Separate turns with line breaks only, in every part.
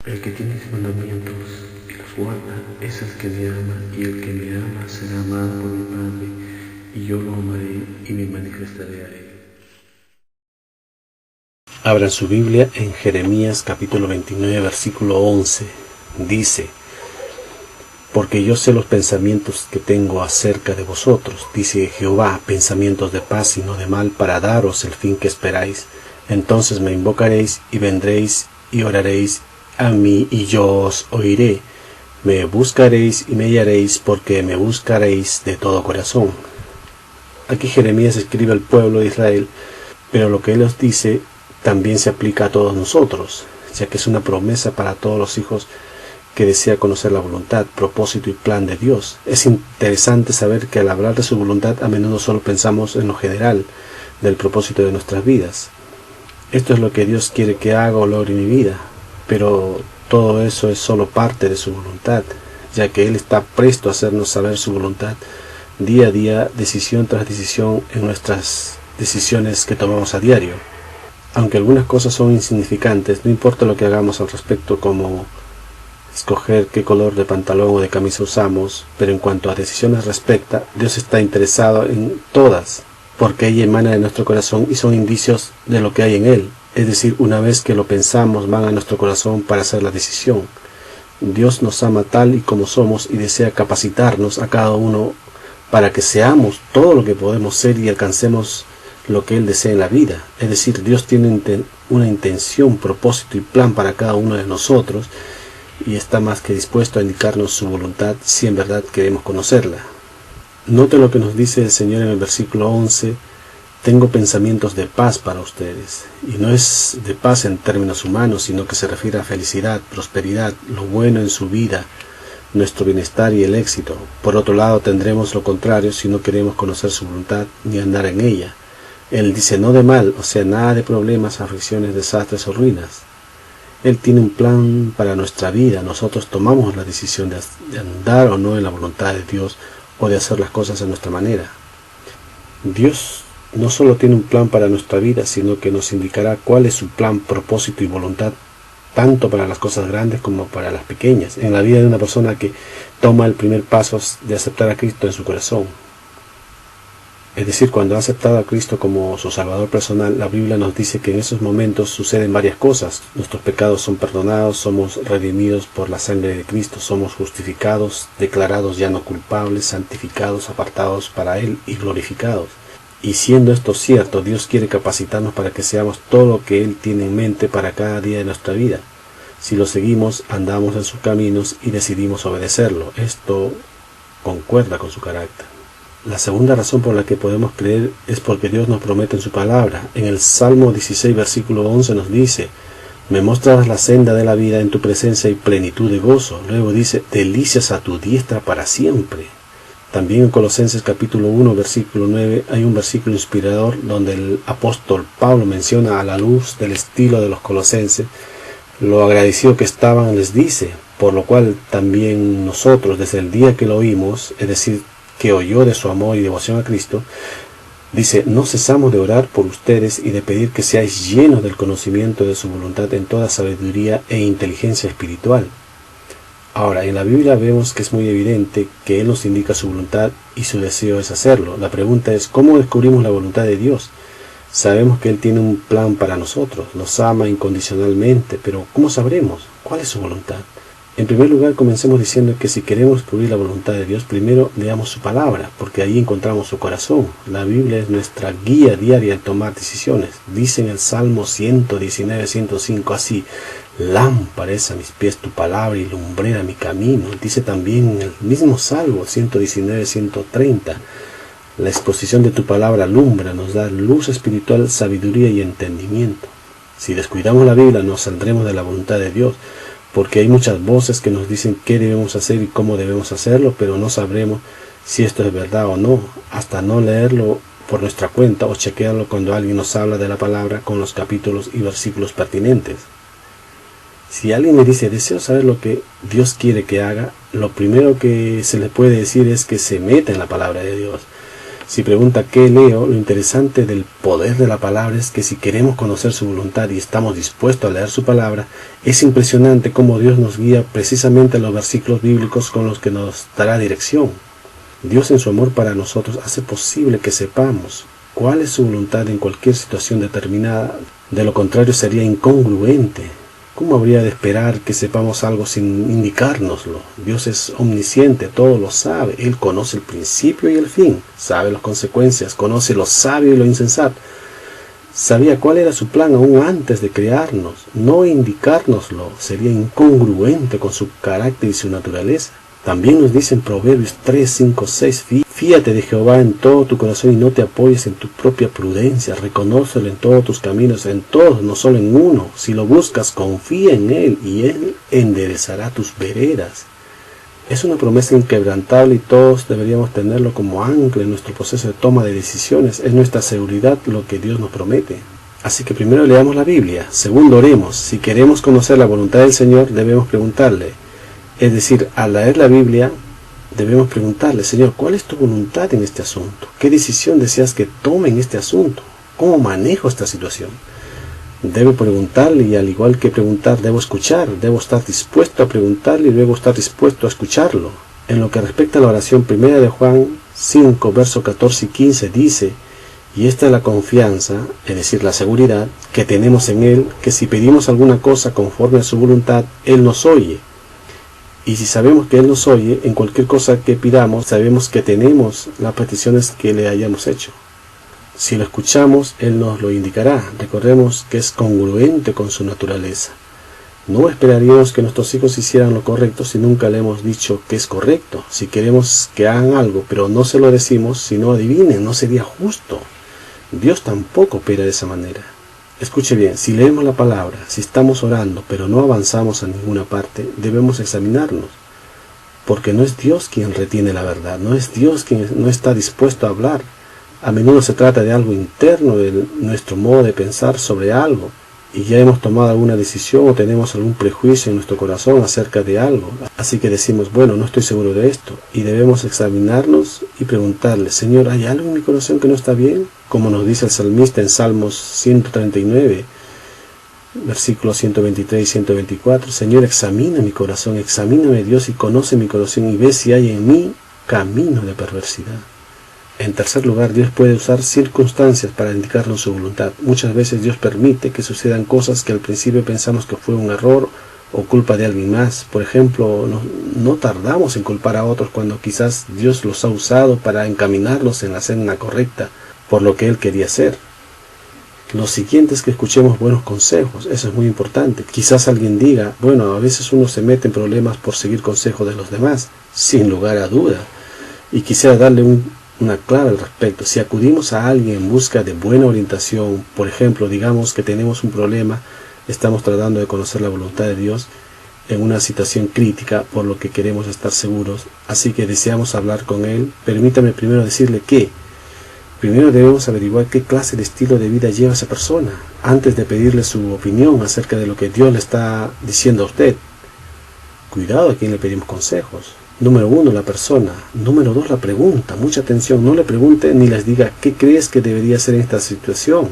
El que tiene mis mandamientos y los guarda, ese es el que me ama, y el que me ama será amado por mi Padre, y yo lo amaré y me manifestaré a él.
Abran su Biblia en Jeremías capítulo 29, versículo 11. Dice: porque yo sé los pensamientos que tengo acerca de vosotros, dice Jehová, pensamientos de paz y no de mal, para daros el fin que esperáis. Entonces me invocaréis y vendréis y oraréis a mí y yo os oiré. Me buscaréis y me hallaréis, porque me buscaréis de todo corazón. Aquí Jeremías escribe al pueblo de Israel, pero lo que él os dice también se aplica a todos nosotros, ya que es una promesa para todos los hijos que desea conocer la voluntad, propósito y plan de Dios. Es interesante saber que al hablar de su voluntad a menudo solo pensamos en lo general del propósito de nuestras vidas. Esto es lo que Dios quiere que haga o logre en mi vida, pero todo eso es solo parte de su voluntad, ya que Él está presto a hacernos saber su voluntad día a día, decisión tras decisión en nuestras decisiones que tomamos a diario. Aunque algunas cosas son insignificantes, no importa lo que hagamos al respecto, como escoger qué color de pantalón o de camisa usamos, pero en cuanto a decisiones respecta, Dios está interesado en todas, porque ella emana de nuestro corazón y son indicios de lo que hay en Él. Es decir, una vez que lo pensamos, van a nuestro corazón para hacer la decisión. Dios nos ama tal y como somos y desea capacitarnos a cada uno para que seamos todo lo que podemos ser y alcancemos lo que Él desea en la vida. Es decir, Dios tiene una intención, propósito y plan para cada uno de nosotros, y está más que dispuesto a indicarnos su voluntad si en verdad queremos conocerla. Note lo que nos dice el Señor en el versículo 11: tengo pensamientos de paz para ustedes. Y no es de paz en términos humanos, sino que se refiere a felicidad, prosperidad, lo bueno en su vida, nuestro bienestar y el éxito. Por otro lado, tendremos lo contrario si no queremos conocer su voluntad ni andar en ella. Él dice no de mal, o sea, nada de problemas, aflicciones, desastres o ruinas. Él tiene un plan para nuestra vida. Nosotros tomamos la decisión de andar o no en la voluntad de Dios, o de hacer las cosas a nuestra manera. Dios no solo tiene un plan para nuestra vida, sino que nos indicará cuál es su plan, propósito y voluntad, tanto para las cosas grandes como para las pequeñas, en la vida de una persona que toma el primer paso de aceptar a Cristo en su corazón. Es decir, cuando ha aceptado a Cristo como su Salvador personal, la Biblia nos dice que en esos momentos suceden varias cosas. Nuestros pecados son perdonados, somos redimidos por la sangre de Cristo, somos justificados, declarados ya no culpables, santificados, apartados para Él y glorificados. Y siendo esto cierto, Dios quiere capacitarnos para que seamos todo lo que Él tiene en mente para cada día de nuestra vida. Si lo seguimos, andamos en sus caminos y decidimos obedecerlo. Esto concuerda con su carácter. La segunda razón por la que podemos creer es porque Dios nos promete en su palabra. En el Salmo 16, versículo 11 nos dice: me mostrarás la senda de la vida, en tu presencia y plenitud de gozo. Luego dice: delicias a tu diestra para siempre. También en Colosenses capítulo 1, versículo 9 hay un versículo inspirador donde el apóstol Pablo menciona, a la luz del estilo de los colosenses, lo agradecido que estaban, les dice: por lo cual también nosotros, desde el día que lo oímos, es decir, que oyó de su amor y devoción a Cristo, dice, no cesamos de orar por ustedes y de pedir que seáis llenos del conocimiento de su voluntad en toda sabiduría e inteligencia espiritual. Ahora, en la Biblia vemos que es muy evidente que Él nos indica su voluntad y su deseo es hacerlo. La pregunta es, ¿cómo descubrimos la voluntad de Dios? Sabemos que Él tiene un plan para nosotros, nos ama incondicionalmente, pero ¿cómo sabremos cuál es su voluntad? En primer lugar, comencemos diciendo que si queremos descubrir la voluntad de Dios, primero leamos su palabra, porque ahí encontramos su corazón. La Biblia es nuestra guía diaria al tomar decisiones. Dice en el Salmo 119, 105 así: lámpara es a mis pies tu palabra y lumbrera mi camino. Dice también en el mismo Salmo 119, 130, la exposición de tu palabra alumbra, nos da luz espiritual, sabiduría y entendimiento. Si descuidamos la Biblia, nos saldremos de la voluntad de Dios, porque hay muchas voces que nos dicen qué debemos hacer y cómo debemos hacerlo, pero no sabremos si esto es verdad o no, hasta no leerlo por nuestra cuenta o chequearlo cuando alguien nos habla de la palabra con los capítulos y versículos pertinentes. Si alguien me dice, deseo saber lo que Dios quiere que haga, lo primero que se le puede decir es que se meta en la palabra de Dios. Si pregunta qué leo, lo interesante del poder de la palabra es que si queremos conocer su voluntad y estamos dispuestos a leer su palabra, es impresionante cómo Dios nos guía precisamente a los versículos bíblicos con los que nos dará dirección. Dios en su amor para nosotros hace posible que sepamos cuál es su voluntad en cualquier situación determinada. De lo contrario sería incongruente. ¿Cómo habría de esperar que sepamos algo sin indicárnoslo? Dios es omnisciente, todo lo sabe. Él conoce el principio y el fin, sabe las consecuencias, conoce lo sabio y lo insensato. Sabía cuál era su plan aún antes de crearnos. No indicárnoslo sería incongruente con su carácter y su naturaleza. También nos dice en Proverbios 3, 5, 6, fíate de Jehová en todo tu corazón y no te apoyes en tu propia prudencia, reconócelo en todos tus caminos, en todos, no solo en uno. Si lo buscas, confía en Él y Él enderezará tus veredas. Es una promesa inquebrantable y todos deberíamos tenerlo como ancla en nuestro proceso de toma de decisiones. Es nuestra seguridad lo que Dios nos promete. Así que primero leamos la Biblia, segundo oremos. Si queremos conocer la voluntad del Señor, debemos preguntarle. Es decir, al leer la Biblia, debemos preguntarle, Señor, ¿cuál es tu voluntad en este asunto? ¿Qué decisión deseas que tome en este asunto? ¿Cómo manejo esta situación? Debo preguntarle y al igual que preguntar, debo escuchar. Debo estar dispuesto a preguntarle y luego estar dispuesto a escucharlo. En lo que respecta a la oración primera de Juan 5, versos 14 y 15, dice, y esta es la confianza, es decir, la seguridad, que tenemos en Él, que si pedimos alguna cosa conforme a su voluntad, Él nos oye. Y si sabemos que Él nos oye, en cualquier cosa que pidamos, sabemos que tenemos las peticiones que le hayamos hecho. Si lo escuchamos, Él nos lo indicará. Recordemos que es congruente con su naturaleza. No esperaríamos que nuestros hijos hicieran lo correcto si nunca le hemos dicho que es correcto. Si queremos que hagan algo, pero no se lo decimos, si no adivinen, no sería justo. Dios tampoco opera de esa manera. Escuche bien, si leemos la palabra, si estamos orando, pero no avanzamos a ninguna parte, debemos examinarnos. Porque no es Dios quien retiene la verdad, no es Dios quien no está dispuesto a hablar. A menudo se trata de algo interno, de nuestro modo de pensar sobre algo, y ya hemos tomado alguna decisión o tenemos algún prejuicio en nuestro corazón acerca de algo. Así que decimos, bueno, no estoy seguro de esto, y debemos examinarnos y preguntarle, Señor, ¿hay algo en mi corazón que no está bien? Como nos dice el salmista en Salmos 139, versículos 123 y 124, Señor, examina mi corazón, examíname Dios y conoce mi corazón y ve si hay en mí camino de perversidad. En tercer lugar, Dios puede usar circunstancias para indicarnos su voluntad. Muchas veces Dios permite que sucedan cosas que al principio pensamos que fue un error o culpa de alguien más. Por ejemplo, no tardamos en culpar a otros cuando quizás Dios los ha usado para encaminarnos en la senda correcta por lo que Él quería hacer. Lo siguiente es que escuchemos buenos consejos, eso es muy importante. Quizás alguien diga, bueno, a veces uno se mete en problemas por seguir consejos de los demás, sin lugar a duda. Y quisiera darle una clave al respecto. Si acudimos a alguien en busca de buena orientación, por ejemplo, digamos que tenemos un problema, estamos tratando de conocer la voluntad de Dios en una situación crítica, por lo que queremos estar seguros, así que deseamos hablar con Él, permítame primero decirle que primero debemos averiguar qué clase de estilo de vida lleva esa persona, antes de pedirle su opinión acerca de lo que Dios le está diciendo a usted. Cuidado a quien le pedimos consejos. Número 1, la persona. Número 2, la pregunta. Mucha atención, no le pregunte ni les diga ¿qué crees que debería hacer en esta situación?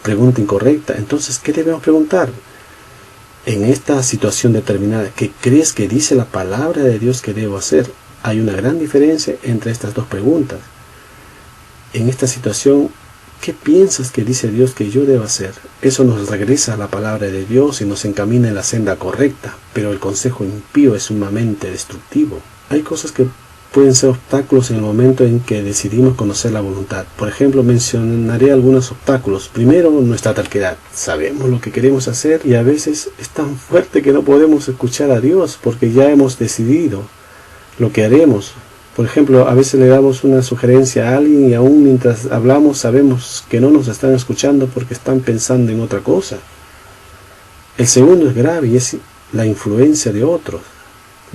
Pregunta incorrecta. Entonces, ¿qué debemos preguntar? En esta situación determinada, ¿qué crees que dice la palabra de Dios que debo hacer? Hay una gran diferencia entre estas dos preguntas. En esta situación, ¿qué piensas que dice Dios que yo debo hacer? Eso nos regresa a la palabra de Dios y nos encamina en la senda correcta, pero el consejo impío es sumamente destructivo. Hay cosas que pueden ser obstáculos en el momento en que decidimos conocer la voluntad. Por ejemplo, mencionaré algunos obstáculos. Primero, nuestra terquedad. Sabemos lo que queremos hacer y a veces es tan fuerte que no podemos escuchar a Dios porque ya hemos decidido lo que haremos. Por ejemplo, a veces le damos una sugerencia a alguien y aún mientras hablamos sabemos que no nos están escuchando porque están pensando en otra cosa. El segundo es grave y es la influencia de otros.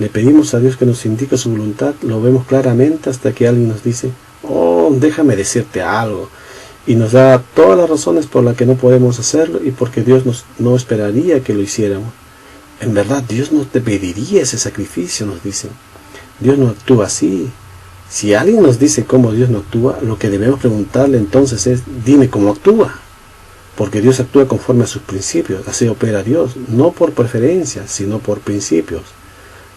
Le pedimos a Dios que nos indique su voluntad, lo vemos claramente hasta que alguien nos dice, oh, déjame decirte algo. Y nos da todas las razones por las que no podemos hacerlo y porque Dios no esperaría que lo hiciéramos. En verdad, Dios no te pediría ese sacrificio, nos dicen. Dios no actúa así. Si alguien nos dice cómo Dios no actúa, lo que debemos preguntarle entonces es, dime cómo actúa. Porque Dios actúa conforme a sus principios, así opera Dios, no por preferencias, sino por principios.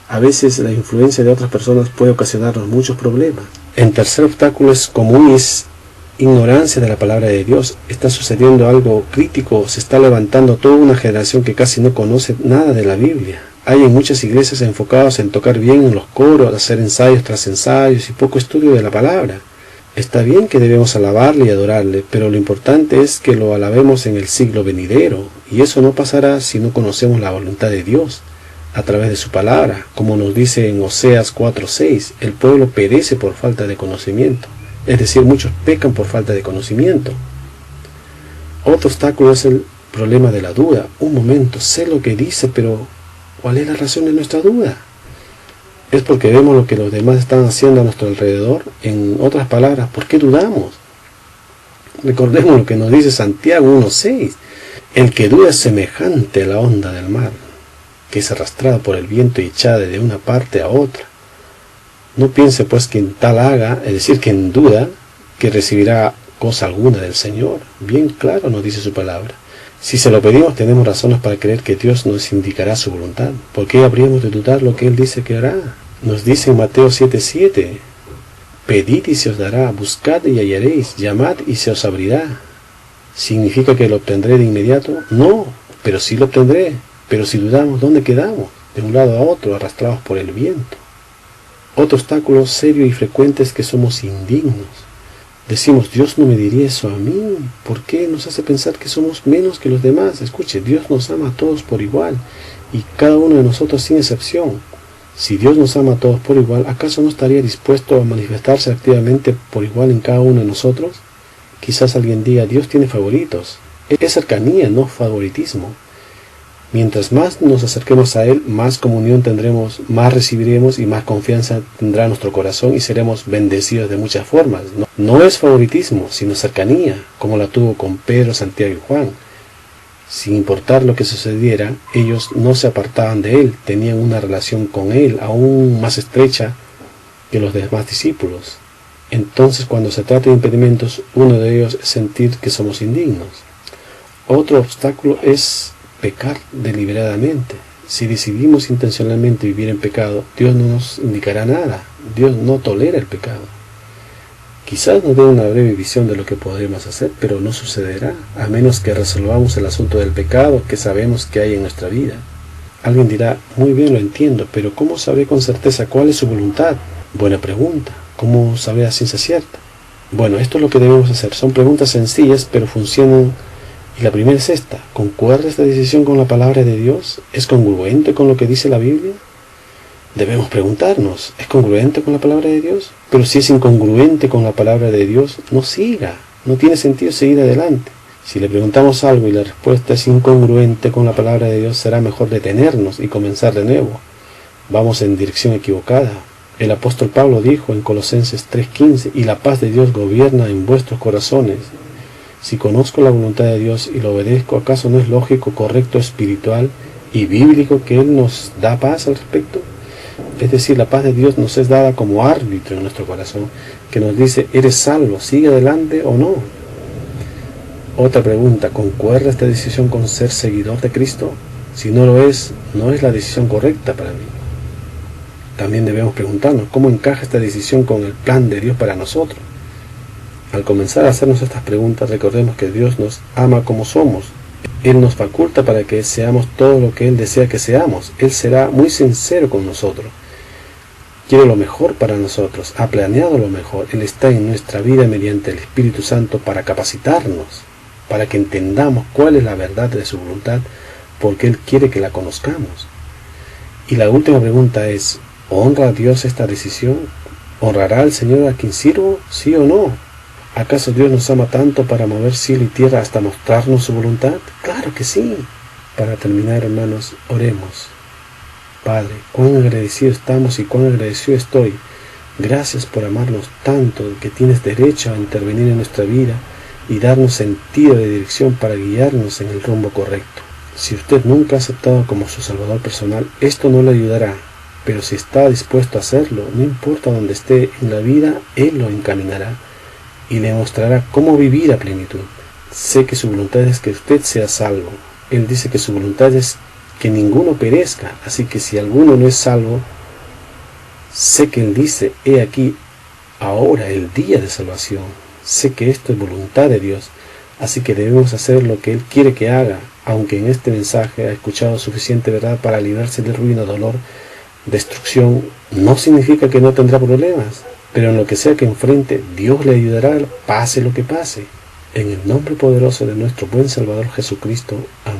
A veces la influencia de otras personas puede ocasionarnos muchos problemas. El tercer obstáculo es común y es ignorancia de la palabra de Dios. Está sucediendo algo crítico, se está levantando toda una generación que casi no conoce nada de la Biblia. Hay en muchas iglesias enfocados en tocar bien en los coros, hacer ensayos tras ensayos y poco estudio de la palabra. Está bien que debemos alabarle y adorarle, pero lo importante es que lo alabemos en el siglo venidero, y eso no pasará si no conocemos la voluntad de Dios a través de su palabra. Como nos dice en Oseas 4:6, el pueblo perece por falta de conocimiento, es decir, muchos pecan por falta de conocimiento. Otro obstáculo es el problema de la duda. Un momento, sé lo que dice, pero ¿cuál es la razón de nuestra duda? Es porque vemos lo que los demás están haciendo a nuestro alrededor. En otras palabras, ¿por qué dudamos? Recordemos lo que nos dice Santiago 1:6. El que duda es semejante a la onda del mar, que es arrastrada por el viento y echada de una parte a otra. No piense pues quien tal haga, es decir, quien duda, que recibirá cosa alguna del Señor. Bien claro nos dice su palabra. Si se lo pedimos, tenemos razones para creer que Dios nos indicará su voluntad. ¿Por qué habríamos de dudar lo que Él dice que hará? Nos dice en Mateo 7:7, pedid y se os dará, buscad y hallaréis, llamad y se os abrirá. ¿Significa que lo obtendré de inmediato? No, pero sí lo obtendré. Pero si dudamos, ¿dónde quedamos? De un lado a otro, arrastrados por el viento. Otro obstáculo serio y frecuente es que somos indignos. Decimos, Dios no me diría eso a mí. ¿Por qué nos hace pensar que somos menos que los demás? Escuche, Dios nos ama a todos por igual, y cada uno de nosotros sin excepción. Si Dios nos ama a todos por igual, ¿acaso no estaría dispuesto a manifestarse activamente por igual en cada uno de nosotros? Quizás alguien diga, Dios tiene favoritos. Es cercanía, no favoritismo. Mientras más nos acerquemos a Él, más comunión tendremos, más recibiremos y más confianza tendrá nuestro corazón y seremos bendecidos de muchas formas. No es favoritismo, sino cercanía, como la tuvo con Pedro, Santiago y Juan. Sin importar lo que sucediera, ellos no se apartaban de Él, tenían una relación con Él aún más estrecha que los demás discípulos. Entonces, cuando se trata de impedimentos, uno de ellos es sentir que somos indignos. Otro obstáculo es pecar deliberadamente. Si decidimos intencionalmente vivir en pecado, Dios no nos indicará nada. Dios no tolera el pecado. Quizás nos dé una breve visión de lo que podremos hacer, pero no sucederá, a menos que resolvamos el asunto del pecado que sabemos que hay en nuestra vida. Alguien dirá, muy bien, lo entiendo, pero ¿cómo sabré con certeza cuál es su voluntad? Buena pregunta. ¿Cómo saber a ciencia cierta? Bueno, esto es lo que debemos hacer. Son preguntas sencillas, pero funcionan. Y la primera es esta: ¿concuerda esta decisión con la palabra de Dios? ¿Es congruente con lo que dice la Biblia? Debemos preguntarnos, ¿es congruente con la palabra de Dios? Pero si es incongruente con la palabra de Dios, no siga, no tiene sentido seguir adelante. Si le preguntamos algo y la respuesta es incongruente con la palabra de Dios, será mejor detenernos y comenzar de nuevo. Vamos en dirección equivocada. El apóstol Pablo dijo en Colosenses 3:15, y la paz de Dios gobierna en vuestros corazones. Si conozco la voluntad de Dios y lo obedezco, ¿acaso no es lógico, correcto, espiritual y bíblico que Él nos da paz al respecto? Es decir, la paz de Dios nos es dada como árbitro en nuestro corazón, que nos dice, ¿eres salvo? ¿Sigue adelante o no? Otra pregunta, ¿concuerda esta decisión con ser seguidor de Cristo? Si no lo es, no es la decisión correcta para mí. También debemos preguntarnos, ¿cómo encaja esta decisión con el plan de Dios para nosotros? Al comenzar a hacernos estas preguntas, recordemos que Dios nos ama como somos. Él nos faculta para que seamos todo lo que Él desea que seamos. Él será muy sincero con nosotros. Quiere lo mejor para nosotros, ha planeado lo mejor. Él está en nuestra vida mediante el Espíritu Santo para capacitarnos, para que entendamos cuál es la verdad de su voluntad, porque Él quiere que la conozcamos. Y la última pregunta es, ¿honra a Dios esta decisión? ¿Honrará al Señor a quien sirvo? ¿Sí o no? ¿Acaso Dios nos ama tanto para mover cielo y tierra hasta mostrarnos su voluntad? ¡Claro que sí! Para terminar, hermanos, oremos. Padre, cuán agradecidos estamos y cuán agradecido estoy. Gracias por amarnos tanto que tienes derecho a intervenir en nuestra vida y darnos sentido de dirección para guiarnos en el rumbo correcto. Si usted nunca ha aceptado como su Salvador personal, esto no le ayudará. pero si está dispuesto a hacerlo, no importa dónde esté en la vida, Él lo encaminará y le mostrará cómo vivir a plenitud. Sé que su voluntad es que usted sea salvo. Él dice que su voluntad es que ninguno perezca, así que si alguno no es salvo, sé que Él dice, he aquí ahora el día de salvación. Sé que esto es voluntad de Dios, así que debemos hacer lo que Él quiere que haga, aunque en este mensaje ha escuchado suficiente verdad para librarse de ruina, dolor, destrucción. No significa que no tendrá problemas, pero en lo que sea que enfrente, Dios le ayudará, pase lo que pase. En el nombre poderoso de nuestro buen Salvador Jesucristo. Amén.